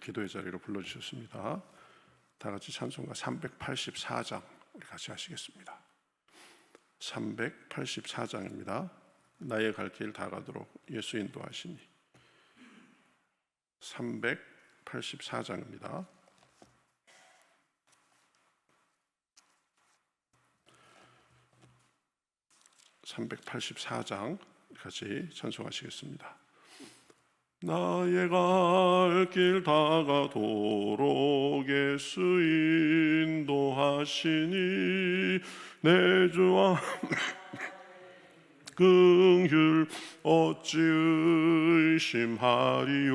기도의 자리로 불러주셨습니다. 다 같이 찬송가 384장 우리 같이 하시겠습니다. 384장입니다. 나의 갈 길 다 가도록 예수 인도하시니. 384장입니다. (384장) 같이 찬송하시겠습니다. 나의 갈 길 다 가도록 예수 인도하시니 내 주와 긍휼 어찌 의심하리요.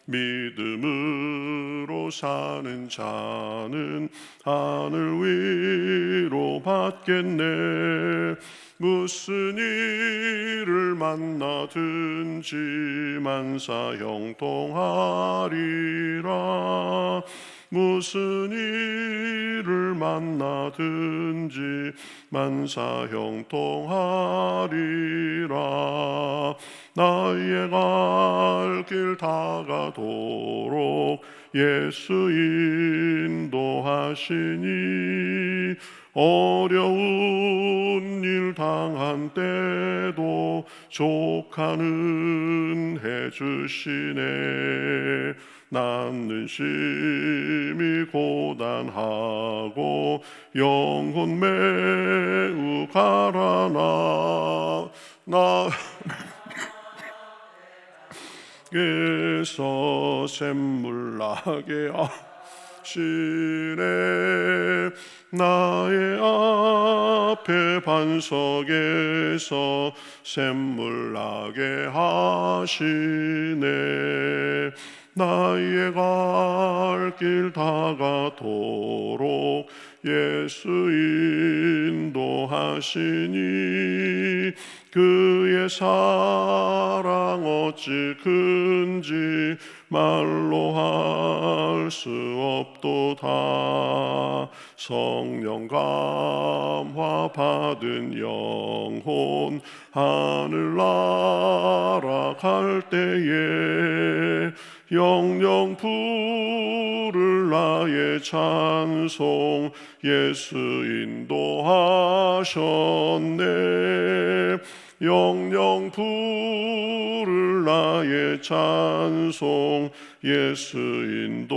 믿음으로 사는 자는 하늘 위로 받겠네. 무슨 일을 만나든지 만사 형통하리라. 무슨 일을 만나든지 만사 형통하리라. 나의 갈 길 다 가도록 예수 인도하시니 어려운 일 당한 때도 족하는 해주시네. 낳는 심히 고단하고 영혼 매우 가라나 나에게서 샘물나게 하시네. 나의 앞에 반석에서 샘물나게 하시네. 나의 갈 길 다 가도록 예수 인도하시니 그의 사랑 어찌 큰지 말로 할 수 없도다. 성령 감화 받은 영혼 하늘나라 갈 때에 영영 부를 나의 찬송 예수 인도하셨네. 영영 부를 나의 찬송 예수 인도하셨네.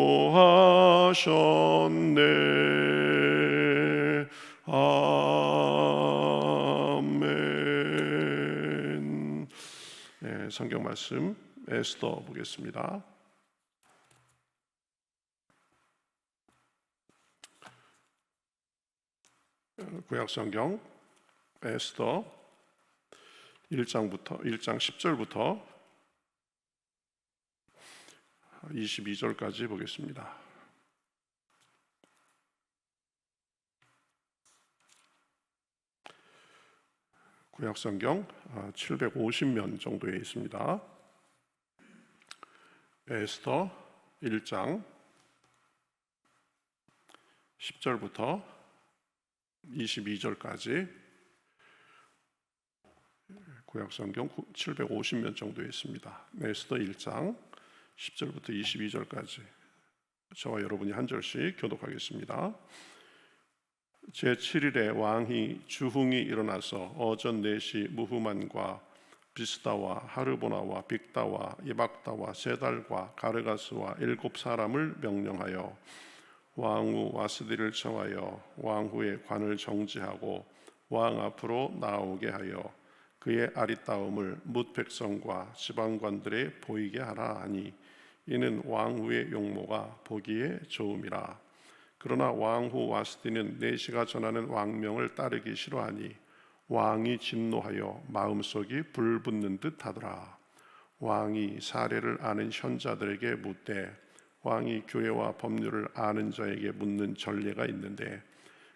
아멘. 네, 성경 말씀 에스더 보겠습니다. 구약 성경 에스더 1장 10절부터 22절까지 보겠습니다. 구약 성경 750면 정도에 있습니다. 에스더 1장 10절부터 22절까지 구약성경 750면 정도에 있습니다. 에스더 1장 10절부터 22절까지 저와 여러분이 한 절씩 교독하겠습니다. 제7일에 왕이 주흥이 일어나서 어전 넷이 무후만과 비스다와 하르보나와 빅다와 이박다와 세달과 가르가스와 7사람을 명령하여 왕후 와스디를 청하여 왕후의 관을 정지하고 왕 앞으로 나오게 하여 그의 아리따움을 뭇 백성과 지방관들에 보이게 하라 하니 이는 왕후의 용모가 보기에 좋음이라. 그러나 왕후 와스디는 내시가 전하는 왕명을 따르기 싫어하니 왕이 진노하여 마음속이 불붙는 듯 하더라. 왕이 사례를 아는 현자들에게 묻되 왕이 교회와 법률을 아는 자에게 묻는 전례가 있는데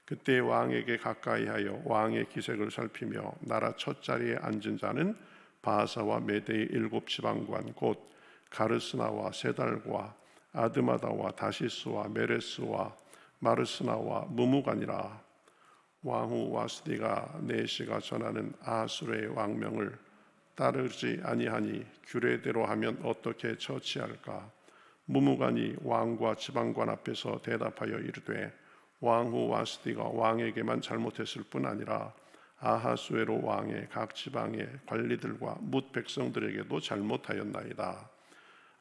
그때 왕에게 가까이하여 왕의 기색을 살피며 나라 첫 자리에 앉은 자는 바사와 메대의 7지방관 곧 가르스나와 세달과 아드마다와 다시스와 메레스와 마르스나와 무무간이라. 왕후 와스디가 내시가 전하는 아수르의 왕명을 따르지 아니하니 규례대로 하면 어떻게 처치할까? 무무간이 왕과 지방관 앞에서 대답하여 이르되 왕후 와스디가 왕에게만 잘못했을 뿐 아니라 아하수에로 왕의 각 지방의 관리들과 뭇 백성들에게도 잘못하였나이다.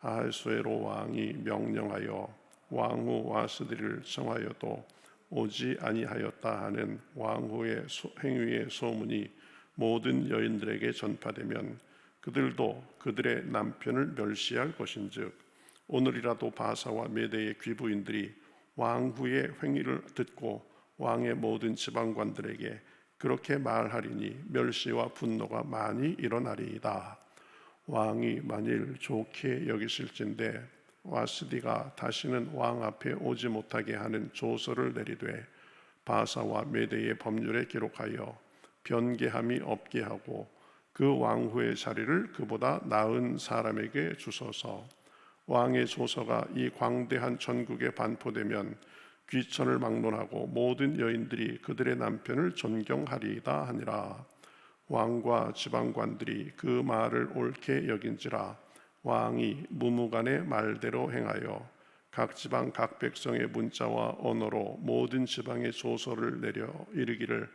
아하수에로 왕이 명령하여 왕후 와스디를 정하여도 오지 아니하였다 하는 왕후의 행위의 소문이 모든 여인들에게 전파되면 그들도 그들의 남편을 멸시할 것인즉 오늘이라도 바사와 메대의 귀부인들이 왕후의 행위를 듣고 왕의 모든 지방관들에게 그렇게 말하리니 멸시와 분노가 많이 일어나리이다. 왕이 만일 좋게 여기실진대 와스디가 다시는 왕 앞에 오지 못하게 하는 조서를 내리되 바사와 메대의 법률에 기록하여 변개함이 없게 하고 그 왕후의 자리를 그보다 나은 사람에게 주소서. 왕의 조서가 이 광대한 전국에 반포되면 귀천을 막론하고 모든 여인들이 그들의 남편을 존경하리이다 하니라. 왕과 지방관들이 그 말을 옳게 여긴지라 왕이 무무간의 말대로 행하여 각 지방 각 백성의 문자와 언어로 모든 지방의 조서를 내려 이르기를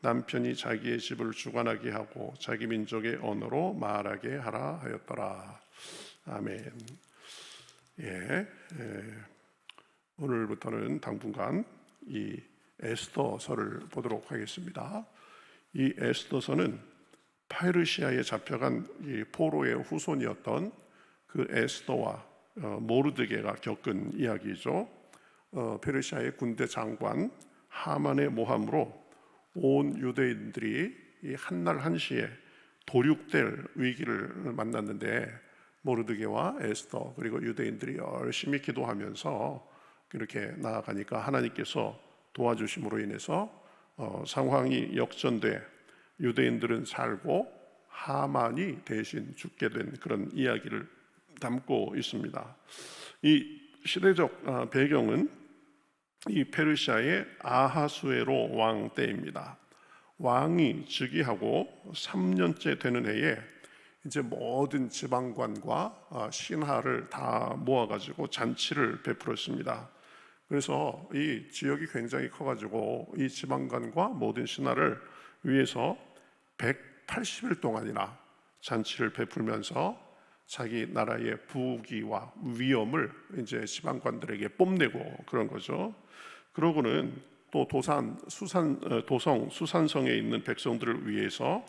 남편이 자기의 집을 주관하게 하고 자기 민족의 언어로 말하게 하라 하였더라. 아멘. 오늘부터는 당분간 이 에스더서를 보도록 하겠습니다. 이 에스더서는 페르시아에 잡혀간 이 포로의 후손이었던 그 에스더와 모르드게가 겪은 이야기죠. 페르시아의 군대 장관 하만의 모함으로 온 유대인들이 이 한날 한시에 도륙될 위기를 만났는데 모르드게와 에스더 그리고 유대인들이 열심히 기도하면서 그렇게 나아가니까 하나님께서 도와주심으로 인해서 상황이 역전돼 유대인들은 살고 하만이 대신 죽게 된 그런 이야기를 담고 있습니다. 이 시대적 배경은 이 페르시아의 아하수에로 왕 때입니다. 왕이 즉위하고 3년째 되는 해에 이제 모든 지방관과 신하를 다 모아가지고 잔치를 베풀었습니다. 그래서 이 지역이 굉장히 커가지고 이 지방관과 모든 신하를 위해서 180일 동안이나 잔치를 베풀면서 자기 나라의 부귀와 위엄을 이제 지방관들에게 뽐내고 그런 거죠. 그러고는 또 도성 수산성에 있는 백성들을 위해서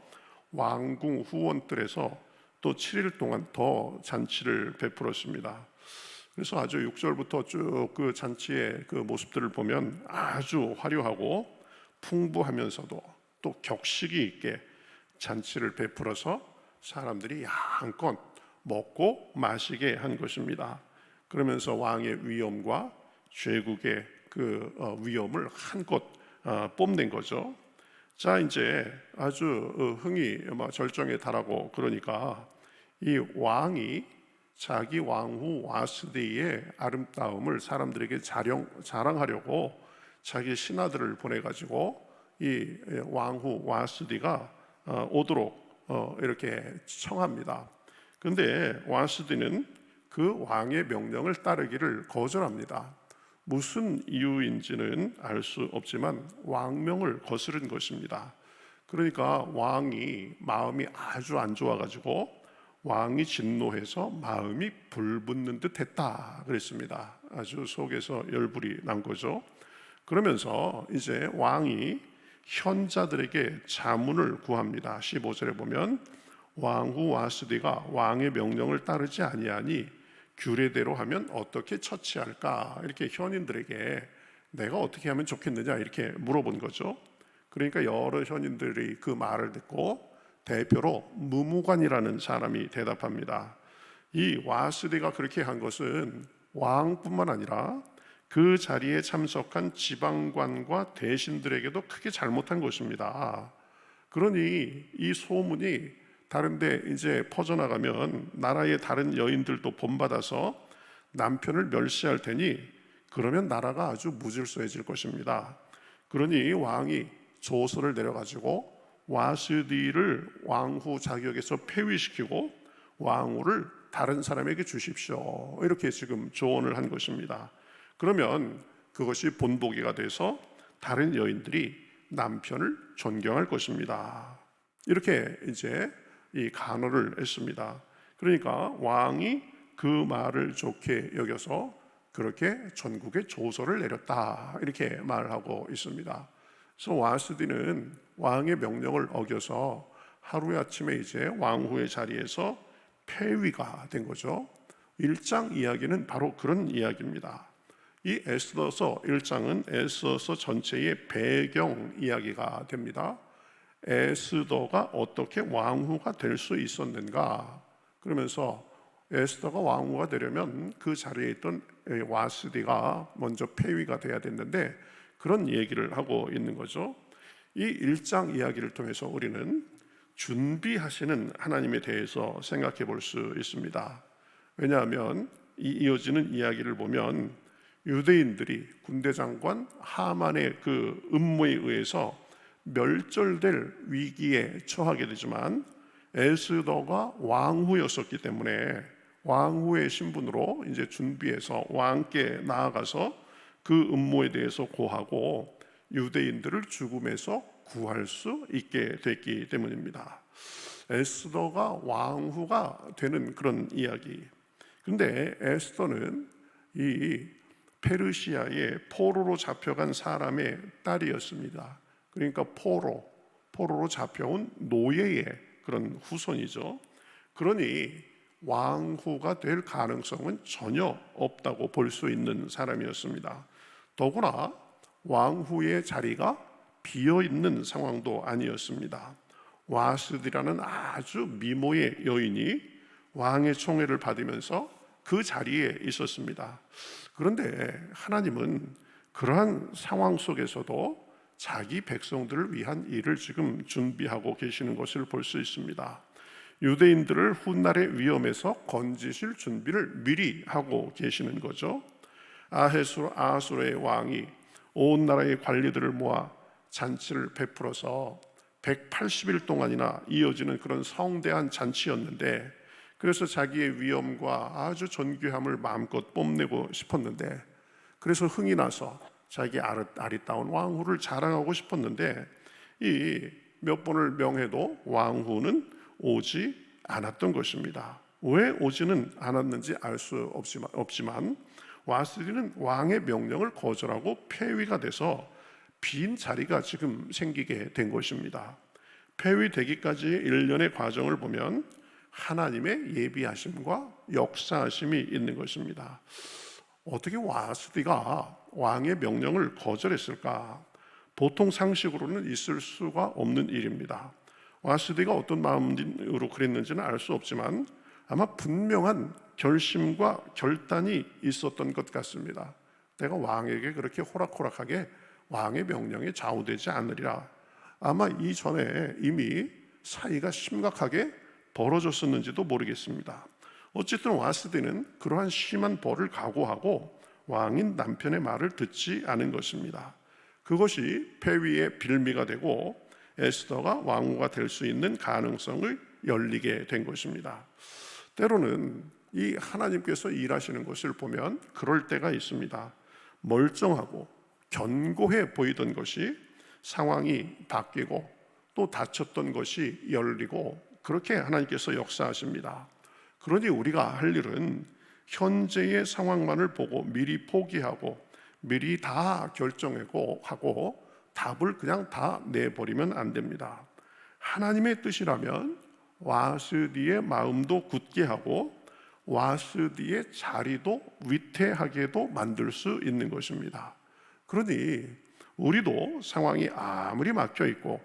왕궁 후원들에서 또 7일 동안 더 잔치를 베풀었습니다. 그래서 아주 6절부터 쭉 그 잔치의 그 모습들을 보면 아주 화려하고 풍부하면서도 또 격식이 있게 잔치를 베풀어서 사람들이 양껏 먹고 마시게 한 것입니다. 그러면서 왕의 위엄과 제국의 그 위엄을 한껏 뽐낸 거죠. 자, 이제 아주 흥이 절정에 달하고 그러니까 이 왕이 자기 왕후 와스디의 아름다움을 사람들에게 자랑하려고 자기 신하들을 보내가지고 이 왕후 와스디가 오도록 이렇게 청합니다. 그런데 와스디는 그 왕의 명령을 따르기를 거절합니다. 무슨 이유인지는 알 수 없지만 왕명을 거스른 것입니다. 그러니까 왕이 마음이 아주 안 좋아가지고 왕이 진노해서 마음이 불붙는 듯 했다 그랬습니다. 아주 속에서 열불이 난 거죠. 그러면서 이제 왕이 현자들에게 자문을 구합니다. 15절에 보면 왕후 와스디가 왕의 명령을 따르지 아니하니 규례대로 하면 어떻게 처치할까? 이렇게 현인들에게 내가 어떻게 하면 좋겠느냐 이렇게 물어본 거죠. 그러니까 여러 현인들이 그 말을 듣고 대표로 무무관이라는 사람이 대답합니다. 이 와스디가 그렇게 한 것은 왕뿐만 아니라 그 자리에 참석한 지방관과 대신들에게도 크게 잘못한 것입니다. 그러니 이 소문이 다른데 이제 퍼져나가면 나라의 다른 여인들도 본받아서 남편을 멸시할 테니 그러면 나라가 아주 무질서해질 것입니다. 그러니 왕이 조서를 내려가지고 와스디를 왕후 자격에서 폐위시키고 왕후를 다른 사람에게 주십시오. 이렇게 지금 조언을 한 것입니다. 그러면 그것이 본보기가 돼서 다른 여인들이 남편을 존경할 것입니다. 이렇게 이제 이 간호를 했습니다. 그러니까 왕이 그 말을 좋게 여겨서 그렇게 전국에 조서를 내렸다, 이렇게 말하고 있습니다. 그래서 와스디는 왕의 명령을 어겨서 하루아침에 이제 왕후의 자리에서 폐위가 된 거죠. 1장 이야기는 바로 그런 이야기입니다. 이 에스더서 1장은 에스더서 전체의 배경 이야기가 됩니다. 에스더가 어떻게 왕후가 될 수 있었는가, 그러면서 에스더가 왕후가 되려면 그 자리에 있던 와스디가 먼저 폐위가 돼야 됐는데 그런 얘기를 하고 있는 거죠. 이 1장 이야기를 통해서 우리는 준비하시는 하나님에 대해서 생각해 볼 수 있습니다. 왜냐하면 이 이어지는 이야기를 보면 유대인들이 군대 장관 하만의 그 음모에 의해서 멸절될 위기에 처하게 되지만 에스더가 왕후였었기 때문에 왕후의 신분으로 이제 준비해서 왕께 나아가서 그 음모에 대해서 고하고 유대인들을 죽음에서 구할 수 있게 됐기 때문입니다. 에스더가 왕후가 되는 그런 이야기. 근데 에스더는 이 페르시아의 포로로 잡혀간 사람의 딸이었습니다. 그러니까 포로로 잡혀온 노예의 그런 후손이죠. 그러니 왕후가 될 가능성은 전혀 없다고 볼 수 있는 사람이었습니다. 더구나 왕후의 자리가 비어있는 상황도 아니었습니다. 와스디라는 아주 미모의 여인이 왕의 총애를 받으면서 그 자리에 있었습니다. 그런데 하나님은 그러한 상황 속에서도 자기 백성들을 위한 일을 지금 준비하고 계시는 것을 볼 수 있습니다. 유대인들을 훗날의 위험에서 건지실 준비를 미리 하고 계시는 거죠. 아하수의 왕이 온 나라의 관리들을 모아 잔치를 베풀어서 180일 동안이나 이어지는 그런 성대한 잔치였는데, 그래서 자기의 위엄과 아주 존귀함을 마음껏 뽐내고 싶었는데, 그래서 흥이 나서 자기 아리따운 왕후를 자랑하고 싶었는데, 이 몇 번을 명해도 왕후는 오지 않았던 것입니다. 왜 오지는 않았는지 알 수 없지만 와스디는 왕의 명령을 거절하고 폐위가 돼서 빈 자리가 지금 생기게 된 것입니다. 폐위되기까지의 일련의 과정을 보면 하나님의 예비하심과 역사하심이 있는 것입니다. 어떻게 와스디가 왕의 명령을 거절했을까? 보통 상식으로는 있을 수가 없는 일입니다. 와스디가 어떤 마음으로 그랬는지는 알 수 없지만 아마 분명한 결심과 결단이 있었던 것 같습니다. 내가 왕에게 그렇게 호락호락하게 왕의 명령에 좌우되지 않으리라. 아마 이전에 이미 사이가 심각하게 벌어졌었는지도 모르겠습니다. 어쨌든 와스디는 그러한 심한 벌을 각오하고 왕인 남편의 말을 듣지 않은 것입니다. 그것이 폐위의 빌미가 되고 에스더가 왕후가 될 수 있는 가능성을 열리게 된 것입니다. 때로는 이 하나님께서 일하시는 것을 보면 그럴 때가 있습니다. 멀쩡하고 견고해 보이던 것이 상황이 바뀌고 또 닫혔던 것이 열리고, 그렇게 하나님께서 역사하십니다. 그러니 우리가 할 일은 현재의 상황만을 보고 미리 포기하고 미리 다 결정하고 답을 그냥 다 내버리면 안 됩니다. 하나님의 뜻이라면 와스디의 마음도 굳게 하고 와스디의 자리도 위태하게도 만들 수 있는 것입니다. 그러니 우리도 상황이 아무리 막혀 있고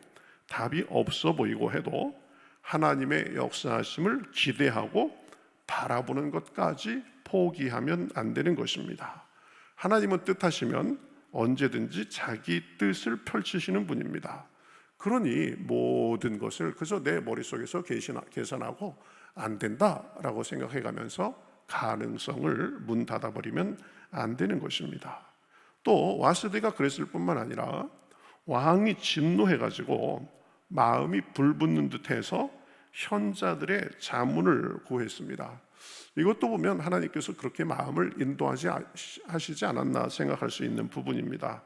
답이 없어 보이고 해도 하나님의 역사하심을 기대하고 바라보는 것까지 포기하면 안 되는 것입니다. 하나님은 뜻하시면 언제든지 자기 뜻을 펼치시는 분입니다. 그러니 모든 것을 그저 내 머릿속에서 계산하고 안 된다라고 생각해가면서 가능성을 문 닫아버리면 안 되는 것입니다. 또 와스디가 그랬을 뿐만 아니라 왕이 진노해가지고 마음이 불붙는 듯해서 현자들의 자문을 구했습니다. 이것도 보면 하나님께서 그렇게 마음을 하시지 않았나 생각할 수 있는 부분입니다.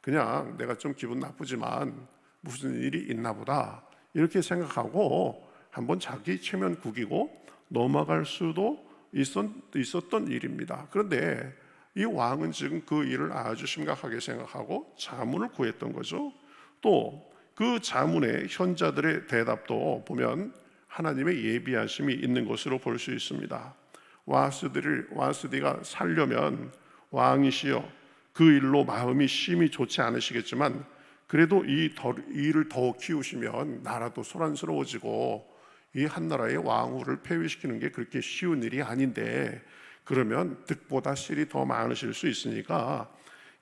그냥 내가 좀 기분 나쁘지만 무슨 일이 있나 보다 이렇게 생각하고 한번 자기 체면 구기고 넘어갈 수도 있었던 일입니다. 그런데 이 왕은 지금 그 일을 아주 심각하게 생각하고 자문을 구했던 거죠. 또 그 자문의 현자들의 대답도 보면 하나님의 예비하심이 있는 것으로 볼 수 있습니다. 와스디가 살려면 왕이시여 그 일로 마음이 심히 좋지 않으시겠지만 그래도 이 일을 더 키우시면 나라도 소란스러워지고 이 한 나라의 왕후를 폐위시키는 게 그렇게 쉬운 일이 아닌데 그러면 득보다 실이 더 많으실 수 있으니까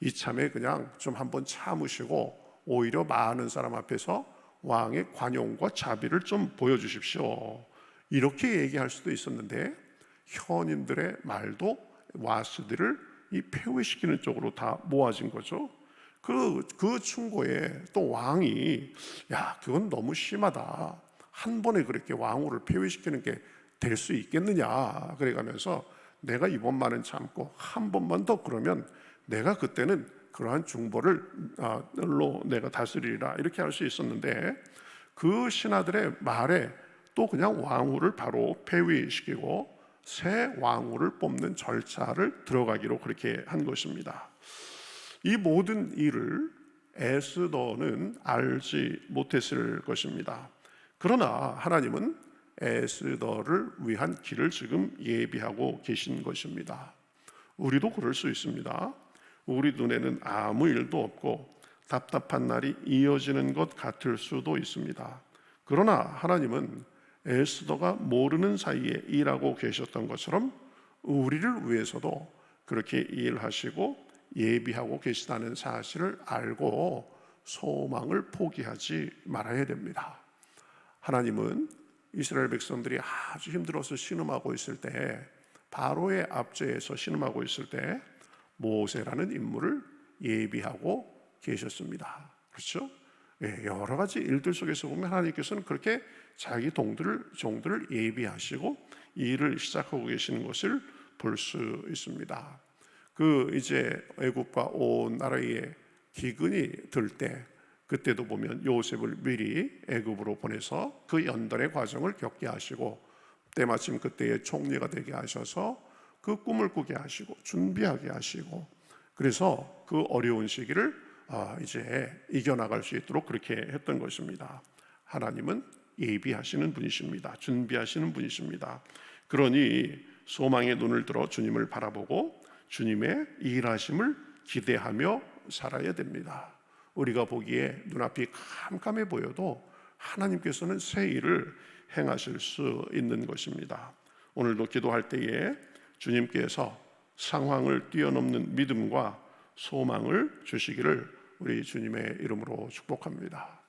이참에 그냥 좀 한번 참으시고 오히려 많은 사람 앞에서 왕의 관용과 자비를 좀 보여주십시오. 이렇게 얘기할 수도 있었는데 현인들의 말도 와스디를 이 폐위시키는 쪽으로 다 모아진 거죠. 그 충고에 또 왕이 야 그건 너무 심하다. 한 번에 그렇게 왕후를 폐위시키는 게 될 수 있겠느냐 그래가면서 내가 이번만은 참고 한 번만 더 그러면 내가 그때는 그러한 중보를로 내가 다스리리라 이렇게 할 수 있었는데 그 신하들의 말에 또 그냥 왕후를 바로 폐위시키고 새 왕후를 뽑는 절차를 들어가기로 그렇게 한 것입니다. 이 모든 일을 에스더는 알지 못했을 것입니다. 그러나 하나님은 에스더를 위한 길을 지금 예비하고 계신 것입니다. 우리도 그럴 수 있습니다. 우리 눈에는 아무 일도 없고 답답한 날이 이어지는 것 같을 수도 있습니다. 그러나 하나님은 에스더가 모르는 사이에 일하고 계셨던 것처럼 우리를 위해서도 그렇게 일하시고 예비하고 계시다는 사실을 알고 소망을 포기하지 말아야 됩니다. 하나님은 이스라엘 백성들이 아주 힘들어서 신음하고 있을 때, 바로의 압제에서 신음하고 있을 때 모세라는 인물을 예비하고 계셨습니다. 그렇죠? 여러 가지 일들 속에서 보면 하나님께서는 그렇게 자기 종들을 예비하시고 일을 시작하고 계시는 것을 볼 수 있습니다. 이제 애굽과 온 나라에 기근이 들 때, 그때도 보면 요셉을 미리 애굽으로 보내서 그 연단의 과정을 겪게 하시고 때마침 그때의 총리가 되게 하셔서 그 꿈을 꾸게 하시고 준비하게 하시고 그래서 그 어려운 시기를 이제 이겨나갈 수 있도록 그렇게 했던 것입니다. 하나님은 예비하시는 분이십니다. 준비하시는 분이십니다. 그러니 소망의 눈을 들어 주님을 바라보고 주님의 일하심을 기대하며 살아야 됩니다. 우리가 보기에 눈앞이 캄캄해 보여도 하나님께서는 새 일을 행하실 수 있는 것입니다. 오늘도 기도할 때에 주님께서 상황을 뛰어넘는 믿음과 소망을 주시기를 우리 주님의 이름으로 축복합니다.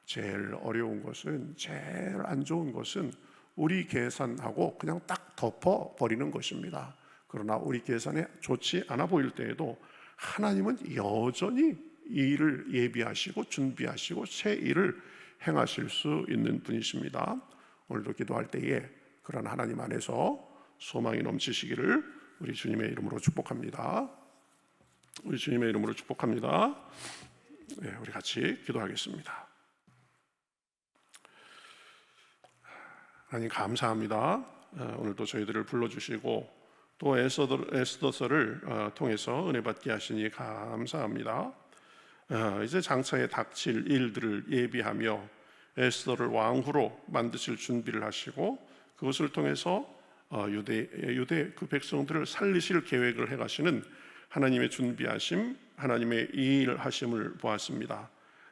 제일 어려운 것은, 제일 안 좋은 것은 우리 계산하고 그냥 딱 덮어버리는 것입니다. 그러나 우리 계산에 좋지 않아 보일 때에도 하나님은 여전히 이 일을 예비하시고 준비하시고 새 일을 행하실 수 있는 분이십니다. 오늘도 기도할 때에 그런 하나님 안에서 소망이 넘치시기를 우리 주님의 이름으로 축복합니다. 우리 주님의 이름으로 축복합니다. 우리 같이 기도하겠습니다. 하나님 감사합니다. 오늘도 저희들을 불러주시고 또 에스더서를 통해서 은혜 받게 하시니 감사합니다. 이제 장차에 닥칠 일들을 예비하며 에스더를 왕후로 만드실 준비를 하시고 그것을 통해서 유대 그 백성들을 살리실 계획을 해가시는 하나님의 준비하심, 하나님의 일하심을 보았습니다.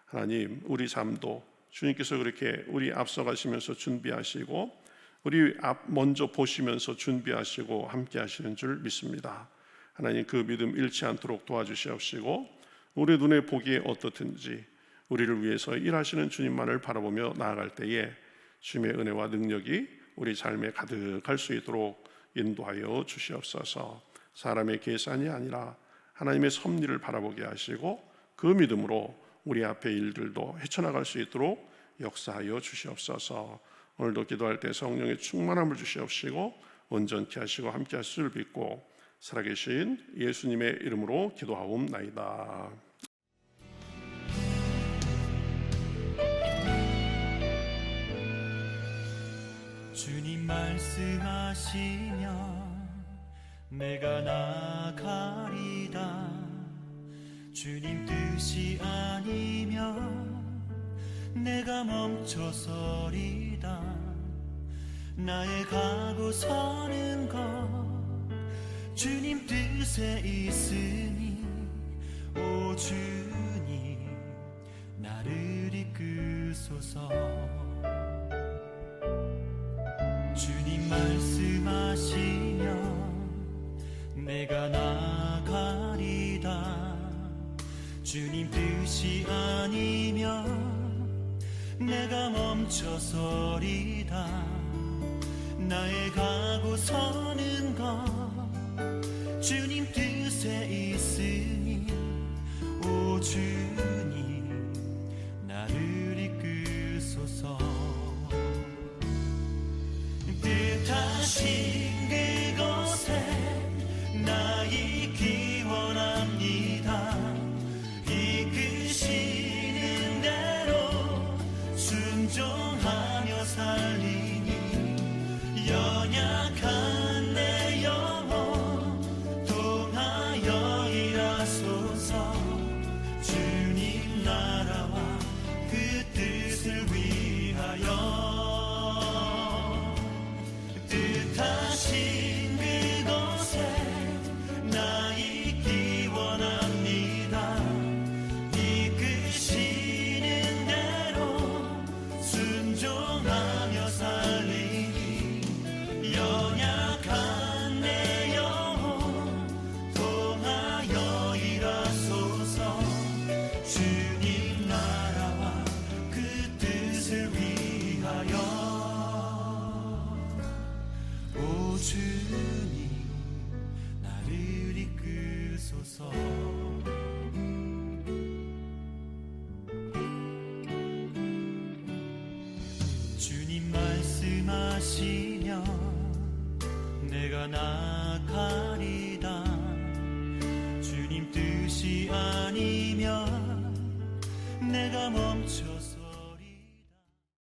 하나님, 우리 삶도 주님께서 그렇게 우리 앞서가시면서 준비하시고 우리 먼저 보시면서 준비하시고 함께 하시는 줄 믿습니다. 하나님, 그 믿음 잃지 않도록 도와주시옵시고 우리 눈에 보기에 어떻든지 우리를 위해서 일하시는 주님만을 바라보며 나아갈 때에 주님의 은혜와 능력이 우리 삶에 가득할 수 있도록 인도하여 주시옵소서. 사람의 계산이 아니라 하나님의 섭리를 바라보게 하시고 그 믿음으로 우리 앞의 일들도 헤쳐나갈 수 있도록 역사하여 주시옵소서. 오늘도 기도할 때 성령의 충만함을 주시옵시고 온전케 하시고 함께 하실 줄 믿고 살아계신 예수님의 이름으로 기도하옵나이다. 주님 말씀하시면 내가 나가리다. 주님 뜻이 아니면 내가 멈춰서리다. 나의 가고 서는 것 주님 뜻에 있으니 오 주님 나를 이끄소서. 주님 말씀하시면 내가 나가리다. 주님 뜻이 아니면 내가 멈춰서리다. 나의 가고 서는 것 주님 뜻에 있으니 오 주님 나를 이끄소서. 뜻하신 그곳에 나 있기 원합니다. 이끄시는 대로 순종하며 살리니 연약한 내 영혼 통하여 일하소서. 주님 나라와 그 뜻을 위하여 뜻하신 그곳에 나 있기 원합니다. 이끄시는 대로 순종하며 살리니 연약한 내 영혼 통하여 일하소서. 주님 나라와 그 뜻을 위하여 오 주님 나를 이끄소서. 주님 말씀하시면 내가 나가리다. 주님 뜻이 아니면 내가 멈춰서